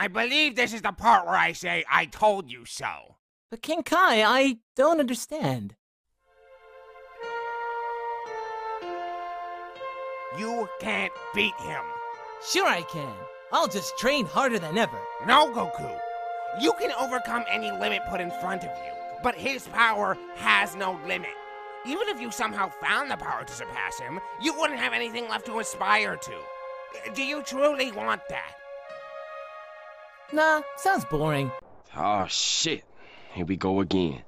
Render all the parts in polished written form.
I believe this is the part where I say, I told you so. But King Kai, I don't understand. You can't beat him. Sure I can. I'll just train harder than ever. No, Goku. You can overcome any limit put in front of you, but his power has no limit. Even if you somehow found the power to surpass him, you wouldn't have anything left to aspire to. Do you truly want that? Nah, sounds boring. Oh shit, here we go again.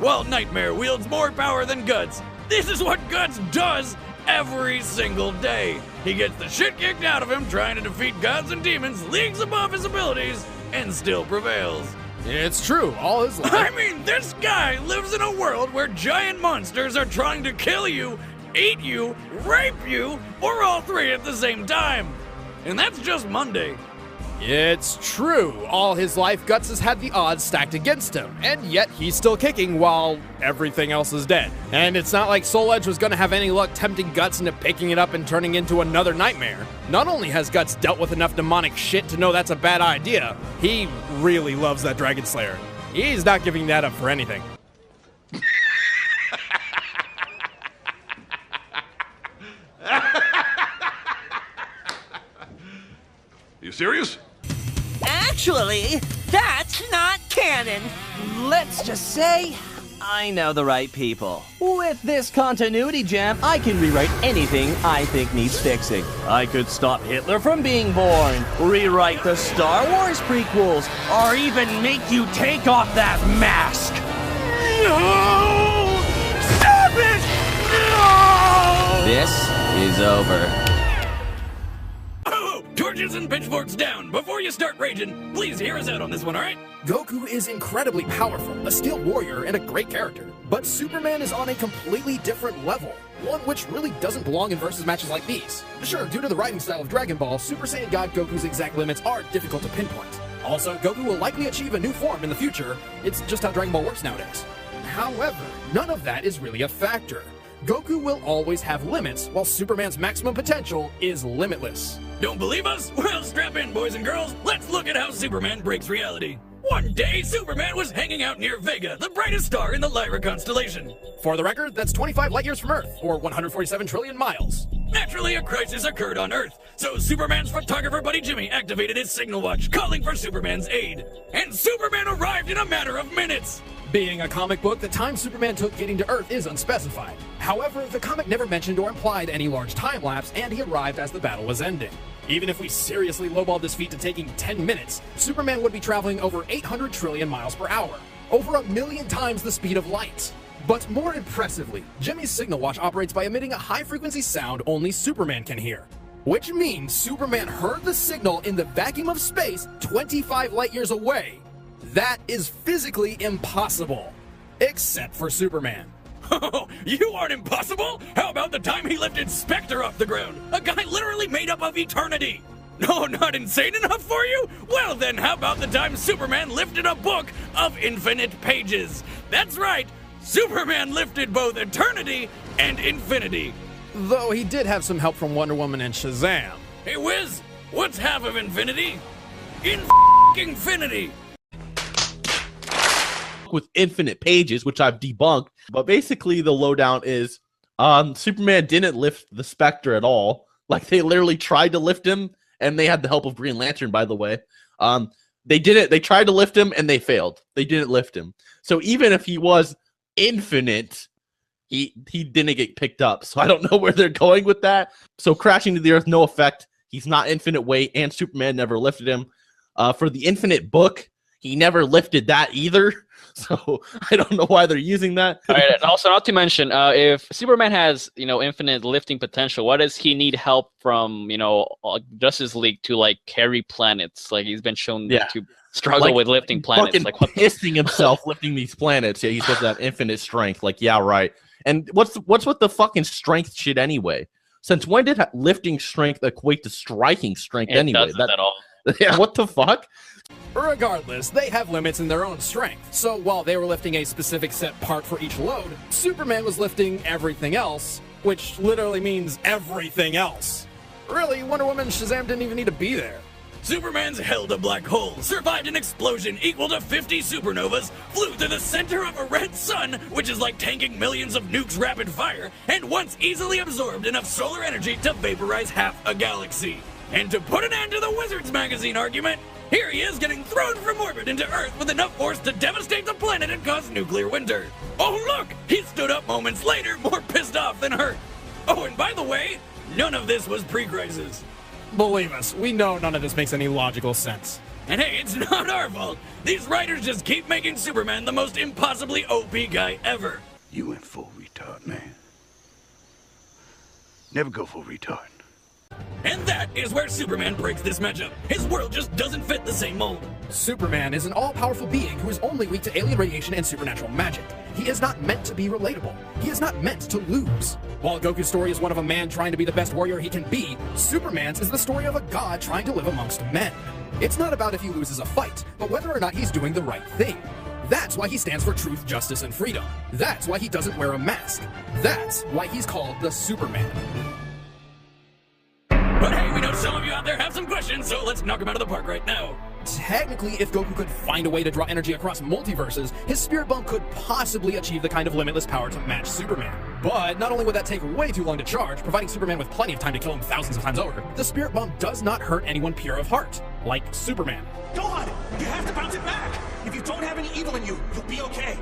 Well, Nightmare wields more power than Guts. This is what Guts does every single day. He gets the shit kicked out of him trying to defeat gods and demons leagues above his abilities and still prevails. It's true, all his life. I mean, this guy lives in a world where giant monsters are trying to kill you, eat you, rape you, or all three at the same time. And that's just Monday. It's true. All his life, Guts has had the odds stacked against him, and yet he's still kicking while everything else is dead. And it's not like Soul Edge was going to have any luck tempting Guts into picking it up and turning into another nightmare. Not only has Guts dealt with enough demonic shit to know that's a bad idea, he really loves that Dragon Slayer. He's not giving that up for anything. You serious? Actually, that's not canon. Let's just say I know the right people. With this continuity jam, I can rewrite anything I think needs fixing. I could stop Hitler from being born, rewrite the Star Wars prequels, or even make you take off that mask. No! Stop it! No! This is over. Torches and pitchforks down! Before you start raging, please hear us out on this one, alright? Goku is incredibly powerful, a skilled warrior, and a great character. But Superman is on a completely different level, one which really doesn't belong in versus matches like these. Sure, due to the writing style of Dragon Ball, Super Saiyan God Goku's exact limits are difficult to pinpoint. Also, Goku will likely achieve a new form in the future. It's just how Dragon Ball works nowadays. However, none of that is really a factor. Goku will always have limits, while Superman's maximum potential is limitless. Don't believe us? Well, strap in, boys and girls. Let's look at how Superman breaks reality. One day, Superman was hanging out near Vega, the brightest star in the Lyra constellation. For the record, that's 25 light years from Earth, or 147 trillion miles. Naturally, a crisis occurred on Earth, so Superman's photographer buddy Jimmy activated his signal watch, calling for Superman's aid. And Superman arrived in a matter of minutes! Being a comic book, the time Superman took getting to Earth is unspecified. However, the comic never mentioned or implied any large time lapse, and he arrived as the battle was ending. Even if we seriously lowballed this feat to taking 10 minutes, Superman would be traveling over 800 trillion miles per hour, over 1,000,000 times the speed of light. But more impressively, Jimmy's signal watch operates by emitting a high-frequency sound only Superman can hear. Which means Superman heard the signal in the vacuum of space 25 light years away. That is physically impossible. Except for Superman. Oh, you aren't impossible? How about the time he lifted Spectre off the ground? A guy literally made up of eternity. No, not insane enough for you? Well then, how about the time Superman lifted a book of infinite pages? That's right, Superman lifted both eternity and infinity. Though he did have some help from Wonder Woman and Shazam. Hey Wiz, what's half of infinity? Infinity! With infinite pages, which I've debunked, but basically the lowdown is Superman didn't lift the Spectre at all. Like, they literally tried to lift him, and they had the help of Green Lantern, by the way. They didn't. They tried to lift him, and they failed. They didn't lift him. So even if he was infinite, he didn't get picked up. So I don't know where they're going with that. So crashing to the earth, no effect. He's not infinite weight, and Superman never lifted him. For the infinite book, he never lifted that either. So I don't know why they're using that. All right, and also not to mention, if Superman has, infinite lifting potential, why does he need help from, Justice League to like carry planets? Like, he's been shown to struggle with lifting planets. Like, pissing himself lifting these planets. Yeah, he's supposed to have infinite strength. Like, yeah, right. And what's with the fucking strength shit anyway? Since when did lifting strength equate to striking strength anyway? Doesn't at all. Yeah, what the fuck? Regardless, they have limits in their own strength. So while they were lifting a specific set part for each load, Superman was lifting everything else, which literally means everything else. Really, Wonder Woman and Shazam didn't even need to be there. Superman's held a black hole, survived an explosion equal to 50 supernovas, flew through the center of a red sun, which is like tanking millions of nukes rapid fire, and once easily absorbed enough solar energy to vaporize half a galaxy. And to put an end to the Wizards magazine argument, here he is getting thrown from orbit into Earth with enough force to devastate the planet and cause nuclear winter. Oh look, he stood up moments later, more pissed off than hurt. Oh, and by the way, none of this was pre-crisis. Believe us, we know none of this makes any logical sense. And hey, it's not our fault. These writers just keep making Superman the most impossibly OP guy ever. You went full retard, man. Never go full retard. And that is where Superman breaks this matchup. His world just doesn't fit the same mold. Superman is an all-powerful being who is only weak to alien radiation and supernatural magic. He is not meant to be relatable. He is not meant to lose. While Goku's story is one of a man trying to be the best warrior he can be, Superman's is the story of a god trying to live amongst men. It's not about if he loses a fight, but whether or not he's doing the right thing. That's why he stands for truth, justice, and freedom. That's why he doesn't wear a mask. That's why he's called the Superman. But hey, we know some of you out there have some questions, so let's knock them out of the park right now. Technically, if Goku could find a way to draw energy across multiverses, his Spirit Bomb could possibly achieve the kind of limitless power to match Superman. But not only would that take way too long to charge, providing Superman with plenty of time to kill him thousands of times over, the Spirit Bomb does not hurt anyone pure of heart, like Superman. Go on! You have to bounce it back! If you don't have any evil in you, you'll be okay.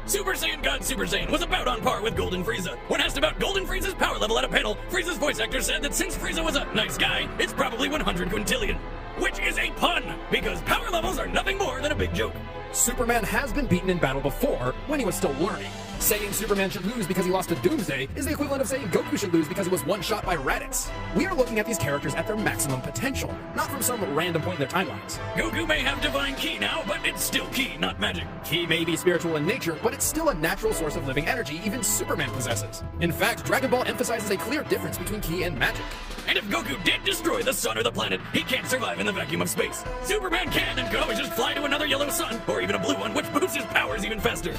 Super Saiyan God Super Saiyan was about on par with Golden Frieza. When asked about Golden Frieza's power level at a panel, Frieza's voice actor said that since Frieza was a nice guy, it's probably 100 quintillion. Which is a pun, because power levels are nothing more than a big joke. Superman has been beaten in battle before, when he was still learning. Saying Superman should lose because he lost to Doomsday is the equivalent of saying Goku should lose because he was one-shot by Raditz. We are looking at these characters at their maximum potential, not from some random point in their timelines. Goku may have divine ki now, but it's still ki, not magic. Ki may be spiritual in nature, but it's still a natural source of living energy even Superman possesses. In fact, Dragon Ball emphasizes a clear difference between ki and magic. And if Goku did destroy the sun or the planet, he can't survive in the vacuum of space. Superman can and could always just fly to another yellow sun, or even a blue one, which boosts his powers even faster.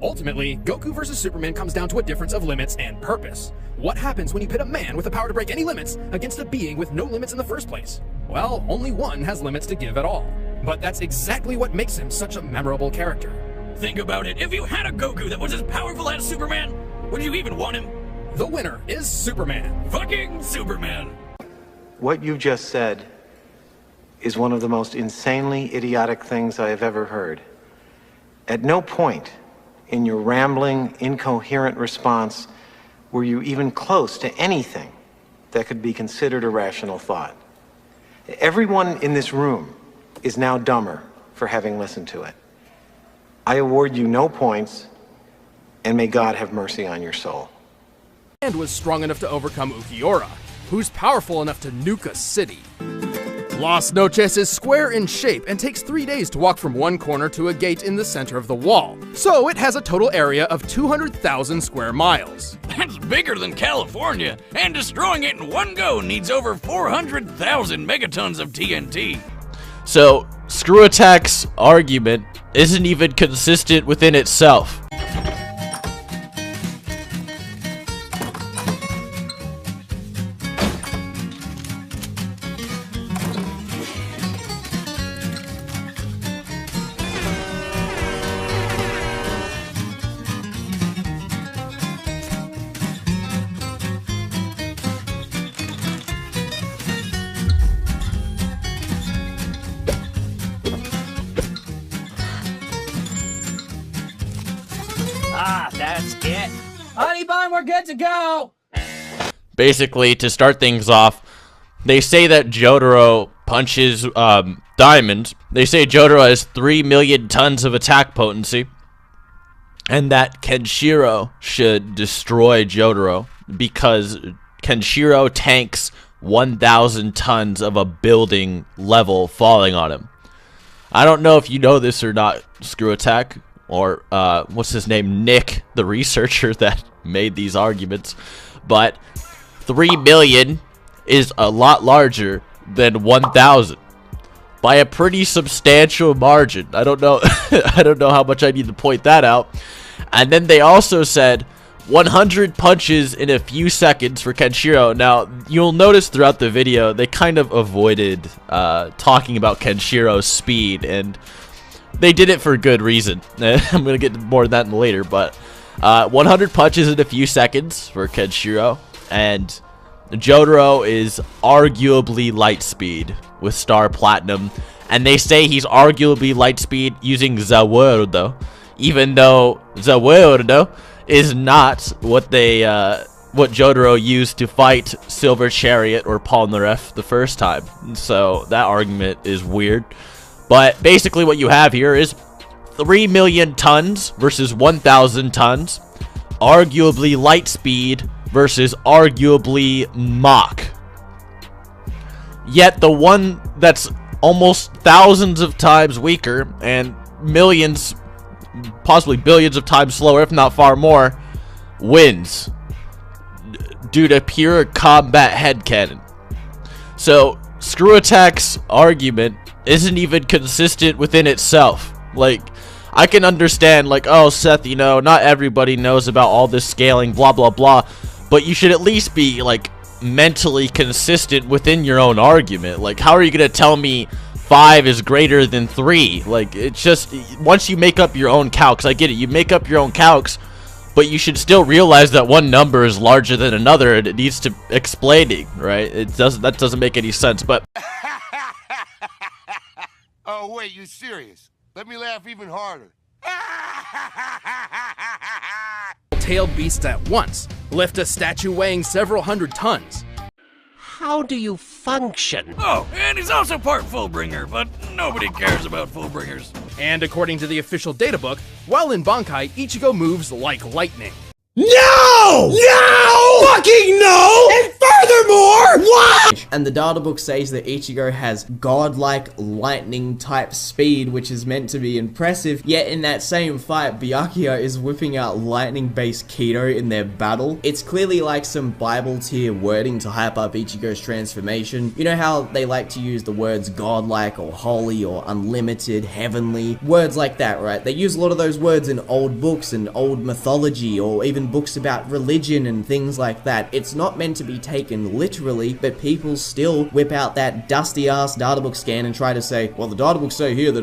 Ultimately, Goku versus Superman comes down to a difference of limits and purpose. What happens when you pit a man with the power to break any limits against a being with no limits in the first place? Well, only one has limits to give at all. But that's exactly what makes him such a memorable character. Think about it. If you had a Goku that was as powerful as Superman, would you even want him? The winner is Superman. Fucking Superman. What you just said is one of the most insanely idiotic things I have ever heard. At no point in your rambling, incoherent response were you even close to anything that could be considered a rational thought. Everyone in this room is now dumber for having listened to it. I award you no points, and may God have mercy on your soul. And was strong enough to overcome Ukiora, who's powerful enough to nuke a city. Las Noches is square in shape and takes 3 days to walk from one corner to a gate in the center of the wall, so it has a total area of 200,000 square miles. That's bigger than California, and destroying it in one go needs over 400,000 megatons of TNT. So, Screw Attack's argument isn't even consistent within itself. Ah, that's it. Honey bun, we're good to go. Basically, to start things off, they say that Jotaro punches Diamond. They say Jotaro has 3 million tons of attack potency, and that Kenshiro should destroy Jotaro because Kenshiro tanks 1,000 tons of a building level falling on him. I don't know if you know this or not, Screw Attack, or what's his name, Nick, the researcher that made these arguments, but 3 million is a lot larger than 1,000 by a pretty substantial margin. I don't know I don't know how much I need to point that out. And then they also said 100 punches in a few seconds for Kenshiro. Now, you'll notice throughout the video, they kind of avoided talking about Kenshiro's speed, and they did it for good reason. I'm going to get more of that later, but 100 punches in a few seconds for Kenshiro, and Jotaro is arguably light speed with Star Platinum, and they say he's arguably light speed using Zawordo, even though Zawordo is not what Jotaro used to fight Silver Chariot or Polnareff the first time. So that argument is weird. But basically what you have here is 3 million tons versus 1,000 tons. Arguably light speed versus arguably Mach. Yet the one that's almost thousands of times weaker and millions, possibly billions of times slower, if not far more, wins due to pure combat headcanon. So Screw Attack's argument isn't even consistent within itself. Like, I can understand, like, oh, Seth, you know, not everybody knows about all this scaling, blah, blah, blah, but you should at least be, like, mentally consistent within your own argument. Like, how are you going to tell me 5 is greater than 3? Like, it's just, once you make up your own calcs, I get it, you make up your own calcs, but you should still realize that one number is larger than another, and it needs to explaining, right? That doesn't make any sense, but... Oh, wait, you serious? Let me laugh even harder. Tailed beasts at once, lift a statue weighing several hundred tons. How do you function? Oh, and he's also part Fullbringer, but nobody cares about Fullbringers. And according to the official databook, while in Bankai, Ichigo moves like lightning. No! No! Fucking no! And furthermore, what? And the data book says that Ichigo has godlike lightning type speed, which is meant to be impressive, yet in that same fight, Byakuya is whipping out lightning based Kido in their battle. It's clearly like some Bible tier wording to hype up Ichigo's transformation. You know how they like to use the words godlike or holy or unlimited, heavenly, words like that, right? They use a lot of those words in old books and old mythology, or even books about religion and things like that. It's not meant to be taken literally, but people still whip out that dusty ass databook scan and try to say, well, the databooks say here that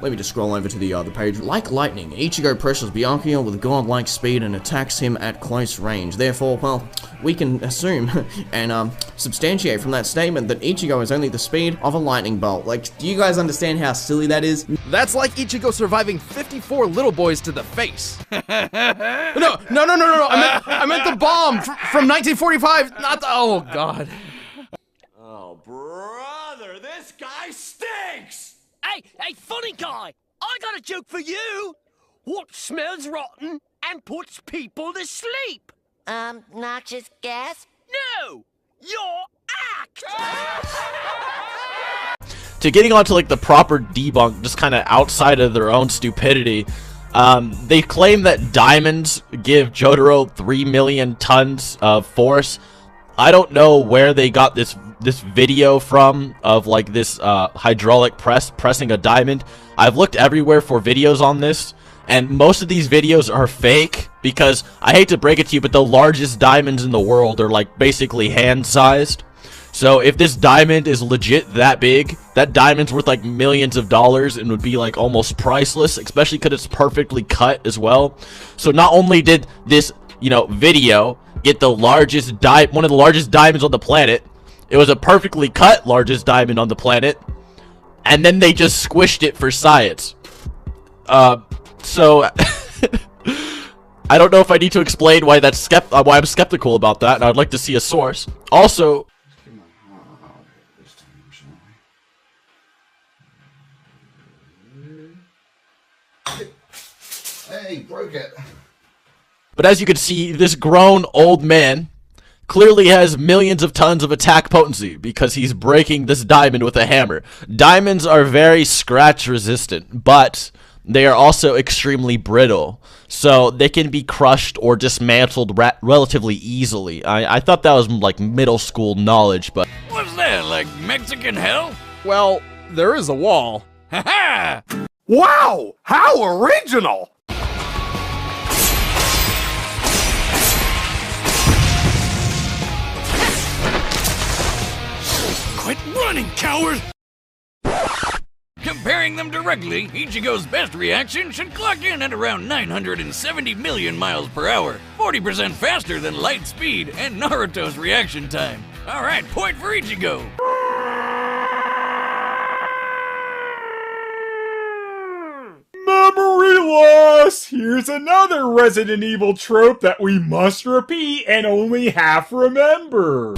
let me just scroll over to the page. Like lightning, Ichigo presses Byakuya with godlike speed and attacks him at close range. Therefore, well, we can assume and substantiate from that statement that Ichigo is only the speed of a lightning bolt. Like, do you guys understand how silly that is? That's like Ichigo surviving 54 little boys to the face. No. I meant the bomb from 1945. Not the. Oh God. Oh brother, this guy stinks. Hey, funny guy! I got a joke for you. What smells rotten and puts people to sleep? Noxious gas? No, your act. To getting onto like the proper debunk, just kind of outside of their own stupidity. They claim that diamonds give Jotaro 3 million tons of force. I don't know where they got this video from of like this hydraulic press pressing a diamond. I've looked everywhere for videos on this, and most of these videos are fake because I hate to break it to you, but the largest diamonds in the world are like basically hand-sized. So if this diamond is legit that big, that diamond's worth like millions of dollars and would be like almost priceless, especially because it's perfectly cut as well. So not only did this, you know, video get the largest one of the largest diamonds on the planet, it was a perfectly cut largest diamond on the planet, and then they just squished it for science. So I don't know if I need to explain why why I'm skeptical about that, and I'd like to see a source. Also, Hey, broke it. but as you can see, this grown old man clearly has millions of tons of attack potency because he's breaking this diamond with a hammer. Diamonds are very scratch resistant, but they are also extremely brittle, so they can be crushed or dismantled relatively easily. I thought that was like middle school knowledge, but... What's that, like Mexican hell? Well, there is a wall. Ha ha! Wow! How original! Quit running, coward! Comparing them directly, Ichigo's best reaction should clock in at around 970 million miles per hour, 40% faster than light speed and Naruto's reaction time. Alright, point for Ichigo! Memory loss! Here's another Resident Evil trope that we must repeat and only half remember.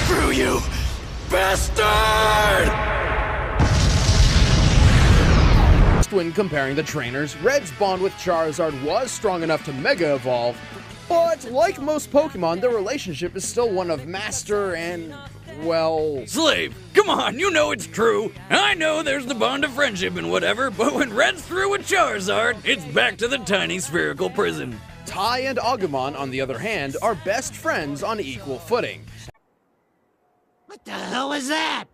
Screw you, bastard! When comparing the trainers, Red's bond with Charizard was strong enough to Mega Evolve, but like most Pokemon, their relationship is still one of master and, well... Slave! Come on, you know it's true! I know there's the bond of friendship and whatever, but when Red's through with Charizard, it's back to the tiny spherical prison. Tai and Agumon, on the other hand, are best friends on equal footing. What the hell was that?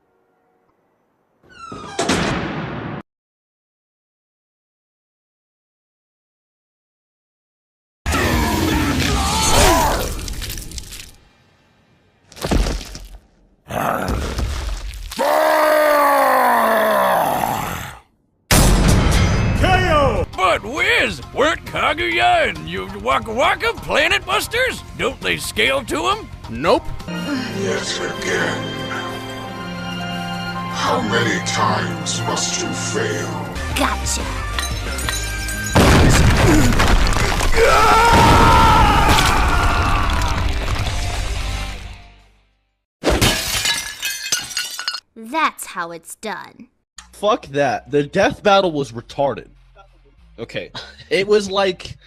KO! But Wiz, weren't Kaguya and you Waka Waka Planet Busters? Don't they scale to them? Nope. Yet again. How many times must you fail? Gotcha. That's how it's done. Fuck that. The death battle was retarded. Okay. It was like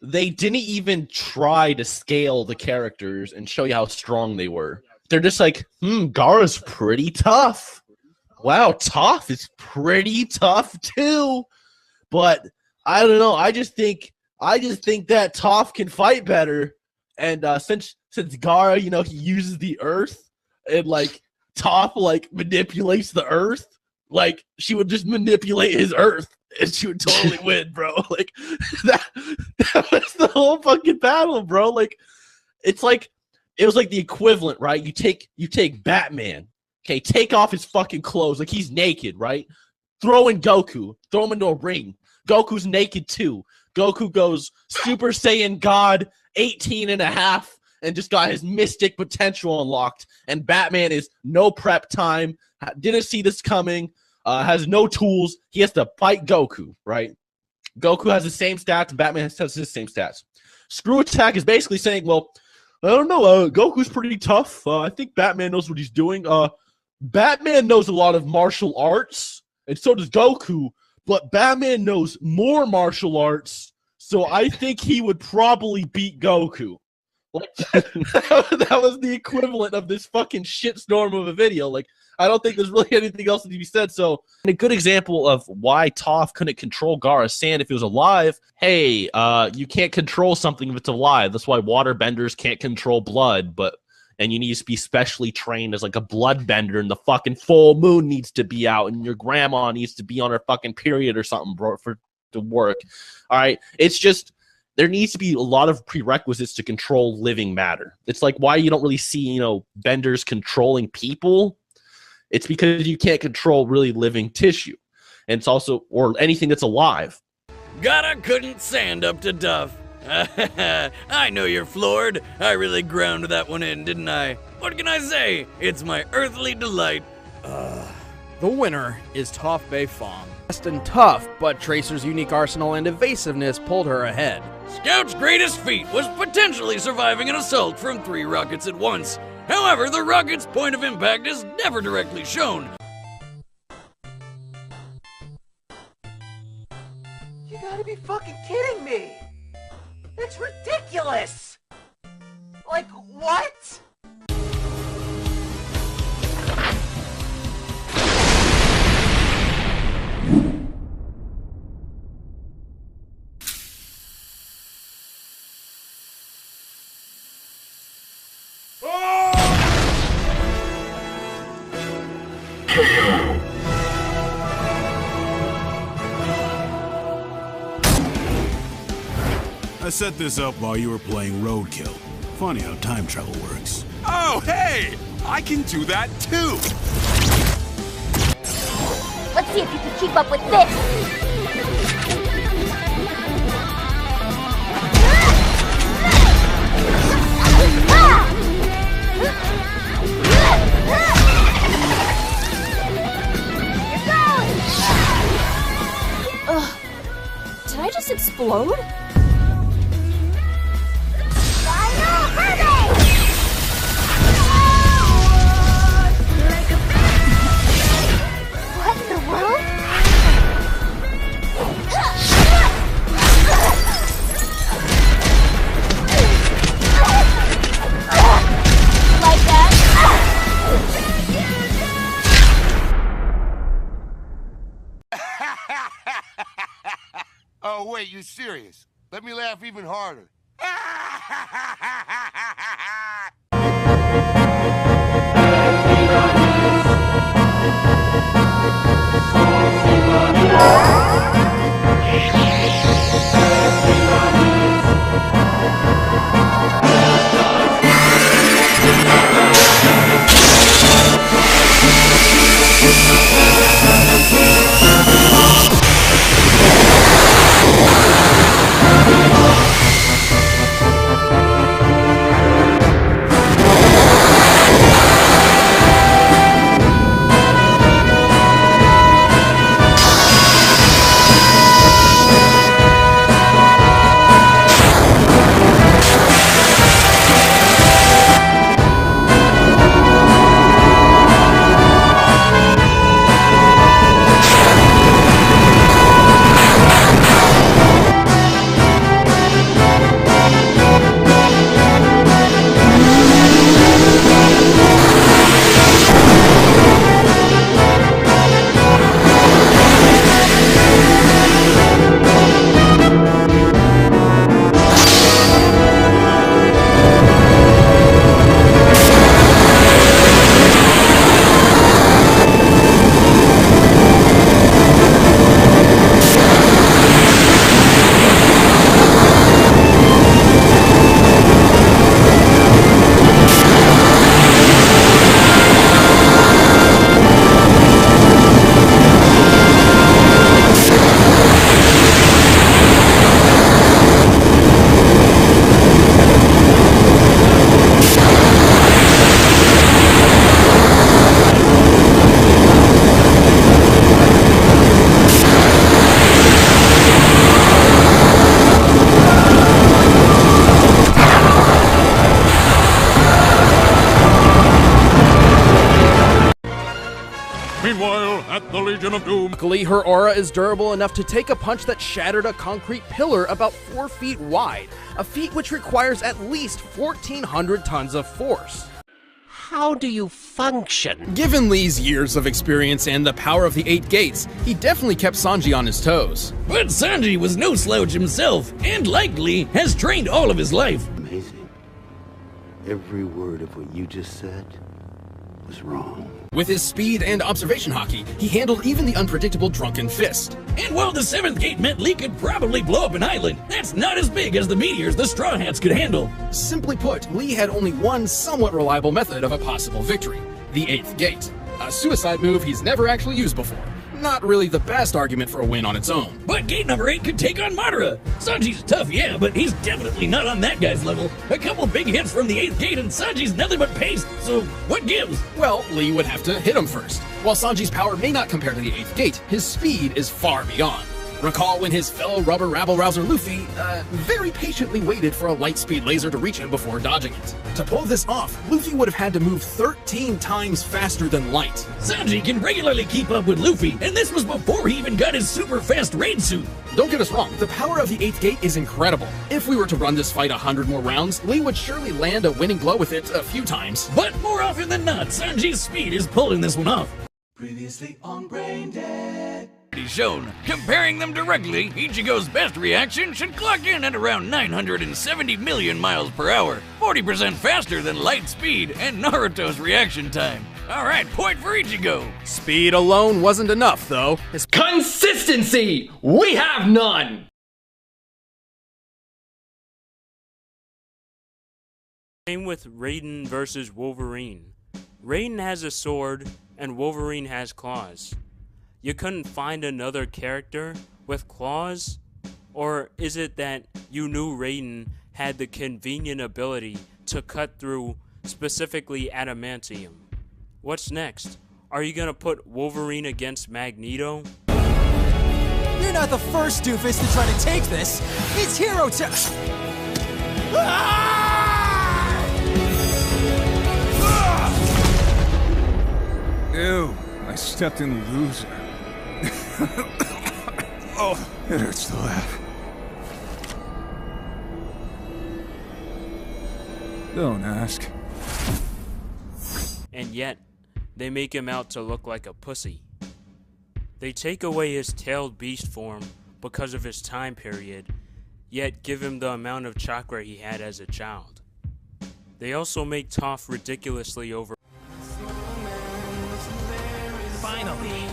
they didn't even try to scale the characters and show you how strong they were. They're just like, Gaara's pretty tough. Wow, Toph is pretty tough too. But I don't know. I just think that Toph can fight better. And since Gaara, he uses the earth and like Toph like manipulates the earth, like she would just manipulate his earth and she would totally win, bro. Like that was the whole fucking battle, bro. Like it was like the equivalent, right? You take Batman, okay, take off his fucking clothes, like he's naked, right? Throw in Goku, throw him into a ring. Goku's naked too. Goku goes Super Saiyan God 18 and a half and just got his mystic potential unlocked. And Batman is no prep time, didn't see this coming, has no tools. He has to fight Goku, right? Goku has the same stats, Batman has the same stats. Screw Attack is basically saying, well, I don't know, Goku's pretty tough. I think Batman knows what he's doing. Batman knows a lot of martial arts, and so does Goku, but Batman knows more martial arts, so I think he would probably beat Goku. Like, that was the equivalent of this fucking shitstorm of a video. Like, I don't think there's really anything else to be said. So, a good example of why Toph couldn't control Gaara's sand if it was alive. Hey, you can't control something if it's alive. That's why waterbenders can't control blood, and you need to be specially trained as like a blood bender, and the fucking full moon needs to be out, and your grandma needs to be on her fucking period or something, bro, to work. All right, it's just there needs to be a lot of prerequisites to control living matter. It's like why you don't really see, benders controlling people. It's because you can't control really living tissue. And it's also, or anything that's alive. Gotta couldn't stand up to Duff. I know you're floored. I really ground that one in, didn't I? What can I say? It's my earthly delight. The winner is Toph Bay Fong. Fast and tough, but Tracer's unique arsenal and evasiveness pulled her ahead. Scout's greatest feat was potentially surviving an assault from 3 rockets at once. However, the rocket's point of impact is never directly shown. You gotta be fucking kidding me! That's ridiculous! Like, what? I set this up while you were playing Roadkill. Funny how time travel works. Oh, hey! I can do that too! Let's see if you can keep up with this! Ugh. Did I just explode? What in the world? Like that? Oh, wait, you serious? Let me laugh even harder. Meanwhile, at the Legion of Doom, luckily her aura is durable enough to take a punch that shattered a concrete pillar about 4 feet wide, a feat which requires at least 1,400 tons of force. How do you function? Given Lee's years of experience and the power of the 8 gates, he definitely kept Sanji on his toes. But Sanji was no slouch himself, and like Lee, has trained all of his life. Amazing. Every word of what you just said was wrong. With his speed and observation hockey, he handled even the unpredictable Drunken Fist. And while the 7th gate meant Lee could probably blow up an island, that's not as big as the meteors the Straw Hats could handle. Simply put, Lee had only one somewhat reliable method of a possible victory: the 8th gate. A suicide move he's never actually used before. Not really the best argument for a win on its own. But gate number 8 could take on Madara. Sanji's tough, yeah, but he's definitely not on that guy's level. A couple big hits from the 8th gate and Sanji's nothing but paste, so what gives? Well, Lee would have to hit him first. While Sanji's power may not compare to the 8th gate, his speed is far beyond. Recall when his fellow rubber rabble-rouser Luffy, very patiently waited for a light-speed laser to reach him before dodging it. To pull this off, Luffy would have had to move 13 times faster than light. Sanji can regularly keep up with Luffy, and this was before he even got his super-fast raid suit. Don't get us wrong, the power of the 8th gate is incredible. If we were to run this fight 100 more rounds, Lee would surely land a winning blow with it a few times. But more often than not, Sanji's speed is pulling this one off. Previously on Brain Dead. Shown. Comparing them directly, Ichigo's best reaction should clock in at around 970 million miles per hour, 40% faster than light speed and Naruto's reaction time. Alright, point for Ichigo. Speed alone wasn't enough, though. Consistency! We have none! Same with Raiden versus Wolverine. Raiden has a sword, and Wolverine has claws. You couldn't find another character with claws? Or is it that you knew Raiden had the convenient ability to cut through specifically adamantium? What's next? Are you gonna put Wolverine against Magneto? You're not the first doofus to try to take this. It's hero time. Ew, I stepped in loser. Oh, it hurts to laugh. Don't ask. And yet, they make him out to look like a pussy. They take away his tailed beast form because of his time period, yet give him the amount of chakra he had as a child. They also make Toph ridiculously over. Finally.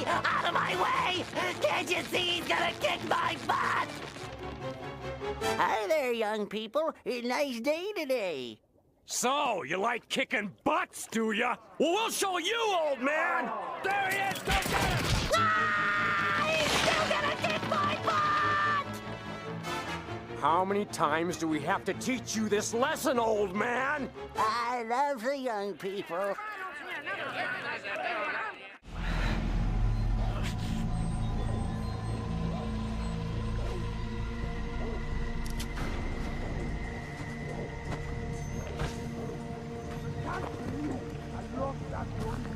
Out of my way! Can't you see he's gonna kick my butt? Hi there, young people. Nice day today. So, you like kicking butts, do ya? Well, we'll show you, old man! There he is! Go get him! He's still gonna kick my butt! How many times do we have to teach you this lesson, old man? I love the young people.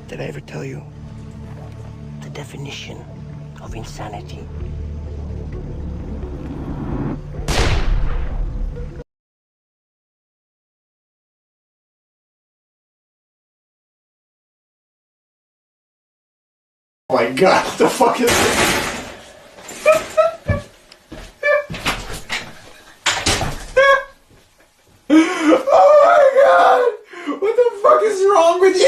Did I ever tell you the definition of insanity? Oh my god, what the fuck is this? Oh my god! What the fuck is wrong with you?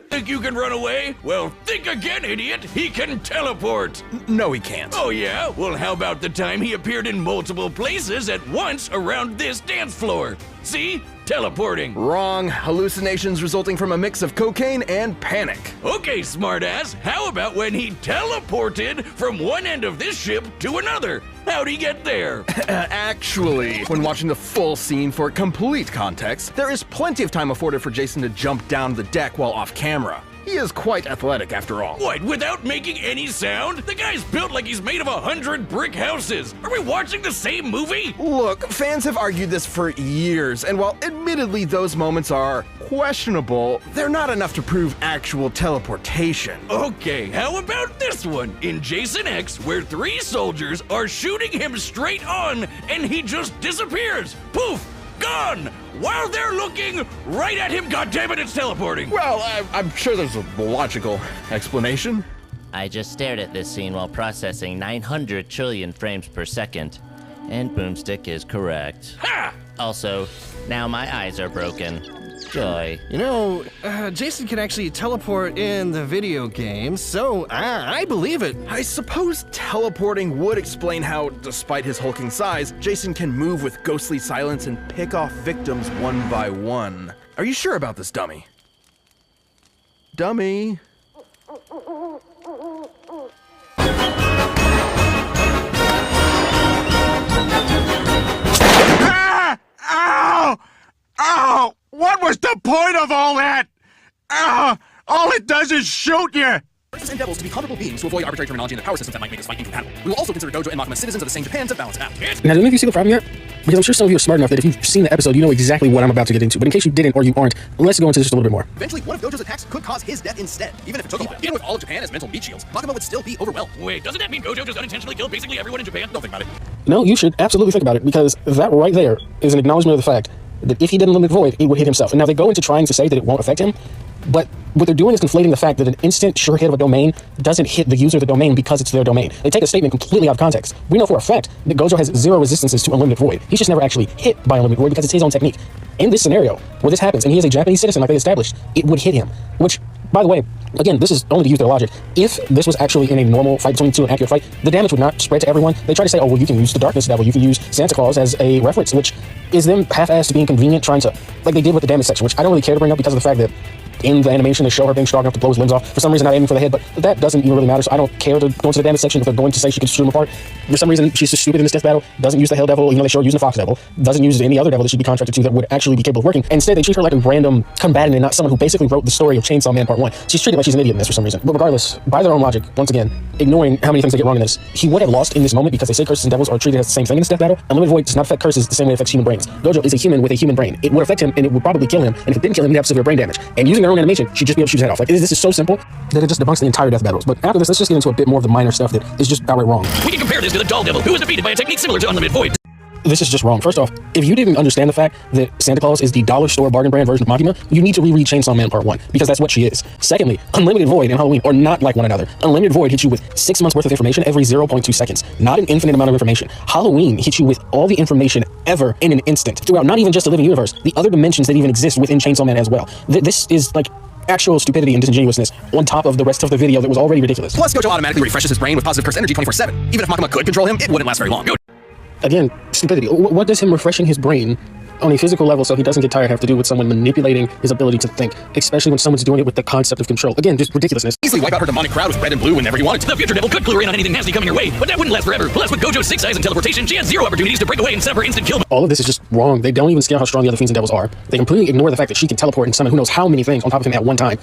Think you can run away? Well, think again, idiot! He can teleport! No, he can't. Oh yeah? Well, how about the time he appeared in multiple places at once around this dance floor? See? Teleporting. Wrong. Hallucinations resulting from a mix of cocaine and panic. Okay, smartass. How about when he teleported from one end of this ship to another? How'd he get there? Actually, when watching the full scene for complete context, there is plenty of time afforded for Jason to jump down the deck while off camera. He is quite athletic after all. What, without making any sound? The guy's built like he's made of 100 brick houses. Are we watching the same movie? Look, fans have argued this for years, and while admittedly those moments are questionable, they're not enough to prove actual teleportation. Okay, how about this one? In Jason X, where 3 soldiers are shooting him straight on, and he just disappears. Poof! Gone! While they're looking right at him, goddammit, it's teleporting! Well, I'm sure there's a logical explanation. I just stared at this scene while processing 900 trillion frames per second, and Boomstick is correct. Ha! Also, now my eyes are broken. Joy. You know, Jason can actually teleport in the video game, so I believe it. I suppose teleporting would explain how, despite his hulking size, Jason can move with ghostly silence and pick off victims one by one. Are you sure about this, dummy? Dummy. Ah! Ow! Ow! What was the point of all that? Ah! All it does is shoot you! Earths and devils to be comparable beings to avoid arbitrary terminology in the power systems that might make us fight incompatible. We will also consider Gojo and Makima citizens of the same Japan to balance it out. Now, do any of you see the problem yet? Because I'm sure some of you are smart enough that if you've seen the episode, you know exactly what I'm about to get into. But in case you didn't or you aren't, let's go into this just a little bit more. Eventually, one of Gojo's attacks could cause his death instead. Even if it took a while. Even with all of Japan as mental meat shields, Makima would still be overwhelmed. Wait, doesn't that mean Gojo just unintentionally killed basically everyone in Japan? Don't think about it. No, you should absolutely think about it, because that right there is an acknowledgement of the fact that if he didn't limit void, it would hit himself. And now they go into trying to say that it won't affect him, but what they're doing is conflating the fact that an instant sure hit of a domain doesn't hit the user of the domain because it's their domain. They take a statement completely out of context. We know for a fact that Gojo has 0 resistances to unlimited void. He's just never actually hit by unlimited void because it's his own technique. In this scenario, where this happens, and he is a Japanese citizen like they established, it would hit him. Which, by the way, again, this is only to use their logic. If this was actually in a normal fight between two, an accurate fight, the damage would not spread to everyone. They try to say, oh, well, you can use the Darkness Devil, you can use Santa Claus as a reference, which is them half-assed being convenient, trying to, like they did with the damage section, which I don't really care to bring up because of the fact that in the animation they show her being strong enough to blow his limbs off. For some reason, not aiming for the head, but that doesn't even really matter, so I don't care to go into the damage section if they're going to say she can shoot him apart. For some reason, she's just stupid in this death battle, doesn't use the Hell Devil, even though they show her using the Fox Devil, doesn't use any other devil that she'd be contracted to that would actually be capable of working. Instead, they treat her like a random combatant and not someone who basically wrote the story of Chainsaw Man Part 1. She's treated like she's an idiot in this for some reason. But regardless, by their own logic, once again, ignoring how many things they get wrong in this, he would have lost in this moment because they say curses and devils are treated as the same thing in this death battle. Unlimited void does not affect curses the same way it affects human brains. Gojo is a human with a human brain. It would affect him and it would probably kill him, and if it didn't kill him, he'd have severe brain damage. And using their own animation, she'd just be able to shoot his head off. Like, this is so simple that it just debunks the entire death battles. But after this, let's just get into a bit more of the minor stuff that is just outright wrong. We can compare this to the Doll Devil, who was defeated by a technique similar to Unlimited Void. This is just wrong. First off, if you didn't understand the fact that Santa Claus is the dollar store bargain brand version of Makima, you need to reread Chainsaw Man Part 1, because that's what she is. Secondly, Unlimited Void and Halloween are not like one another. Unlimited Void hits you with 6 months worth of information every 0.2 seconds. Not an infinite amount of information. Halloween hits you with all the information ever in an instant, throughout not even just the living universe, the other dimensions that even exist within Chainsaw Man as well. This is like actual stupidity and disingenuousness on top of the rest of the video that was already ridiculous. Plus, Gojo automatically refreshes his brain with positive curse energy 24/7. Even if Makima could control him, it wouldn't last very long. Again, stupidity. What does him refreshing his brain on a physical level so he doesn't get tired have to do with someone manipulating his ability to think, especially when someone's doing it with the concept of control? Again, just ridiculousness. Easily wipe out her demonic crowd with red and blue whenever he wanted to. The future devil could clue her in on anything nasty coming her way, but that wouldn't last forever. Plus, with Gojo's 6 eyes and teleportation, she has 0 opportunities to break away and set up her instant kill. All of this is just wrong. They don't even scale how strong the other fiends and devils are. They completely ignore the fact that she can teleport and summon who knows how many things on top of him at one time.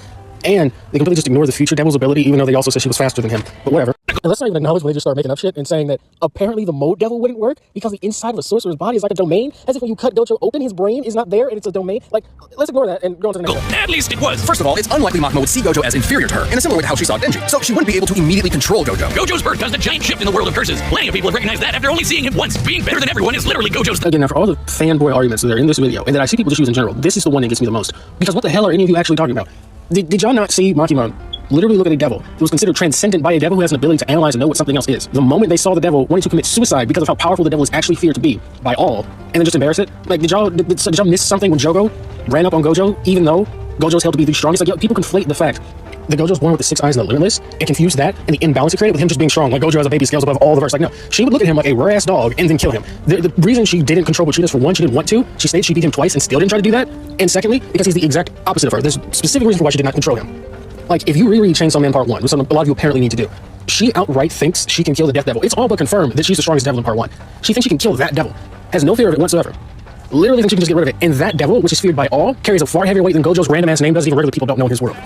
And they completely just ignore the future devil's ability, even though they also said she was faster than him. But whatever. And let's not even acknowledge when they just start making up shit and saying that apparently the mode devil wouldn't work because the inside of a sorcerer's body is like a domain, as if when you cut Gojo open, his brain is not there and it's a domain. Like, let's ignore that and go on to the next one. At least it was. First of all, it's unlikely Makima would see Gojo as inferior to her, in a similar way to how she saw Denji, so she wouldn't be able to immediately control Gojo. Gojo's birth caused a giant shift in the world of curses. Plenty of people have recognized that after only seeing him once. Being better than everyone is literally Gojo's. Again, now for all the fanboy arguments that are in this video, and that I see people just use in general, this is the one that gets me the most. Because what the hell are any of you actually talking about? Did y'all not see Makima literally look at a devil that was considered transcendent by a devil who has an ability to analyze and know what something else is? The moment they saw the devil wanting to commit suicide because of how powerful the devil is actually feared to be by all, and then just embarrass it? Like, did y'all miss something when Jogo ran up on Gojo, even though Gojo's held to be the strongest? Like, yo, people conflate the fact that Gojo's born with the 6 eyes and the limitless and confuse that and the imbalance it created with him just being strong. Like, Gojo has a baby scales above all the verse. Like, no, she would look at him like a rare-ass dog and then kill him. The reason she didn't control Buchitas, for one, she didn't want to. She stated she beat him twice and still didn't try to do that. And secondly, because he's the exact opposite of her. There's a specific reason for why she did not control him. Like, if you reread Chainsaw Man Part 1, which a lot of you apparently need to do, she outright thinks she can kill the Death Devil. It's all but confirmed that she's the strongest devil in Part 1. She thinks she can kill that devil. Has no fear of it whatsoever. Literally thinks she can just get rid of it. And that devil, which is feared by all, carries a far heavier weight than Gojo's random ass name does, even regular people don't know in his world.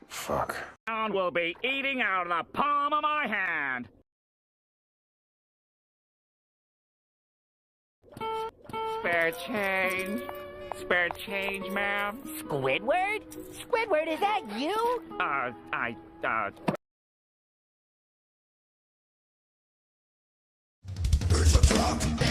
Fuck. And we'll be eating out of the palm of my hand. Spare change. Spare change, ma'am. Squidward? Squidward, is that you? It's a trap.